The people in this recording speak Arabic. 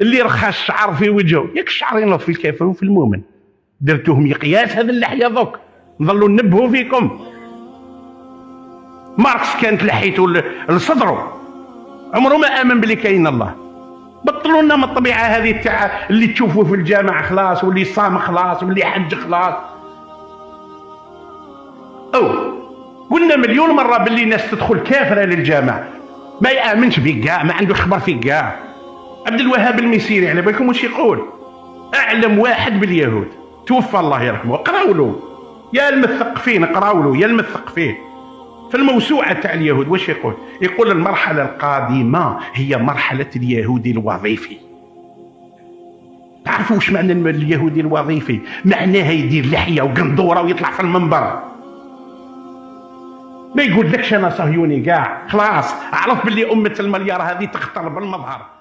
اللي رخى الشعر في وجهه، ياك الشعر ينوض في الكافر وفي المؤمن. درتوه مقياس هذا اللحيه دوك، نظلوا ننبهوا فيكم. ماركس كانت لحيته لصدره، عمره ما امن بلي كاين الله. بطلوا لنا من الطبيعه هذه تاع اللي تشوفوه في الجامع خلاص، واللي صام خلاص، واللي حج خلاص. قلنا مليون مره باللي ناس تدخل كافره للجامع ما يامنش بك كاع، ما عنده خبر فيك كاع. عبد الوهاب المسيري على بالكم واش يقول؟ اعلم واحد باليهود توفى الله يرحمه، اقراوا له يا المثقفين، اقراوا له يا المثقفين في الموسوعه تاع اليهود. واش يقول؟ يقول المرحله القادمه هي مرحله اليهودي الوظيفي. تعرفوا واش معنى اليهودي الوظيفي؟ معناها يدير لحيه وقندوره ويطلع في المنبر، ما يقول لكش انا صهيوني كاع. خلاص عرف باللي امه المليار هذه تختار بالمظهر.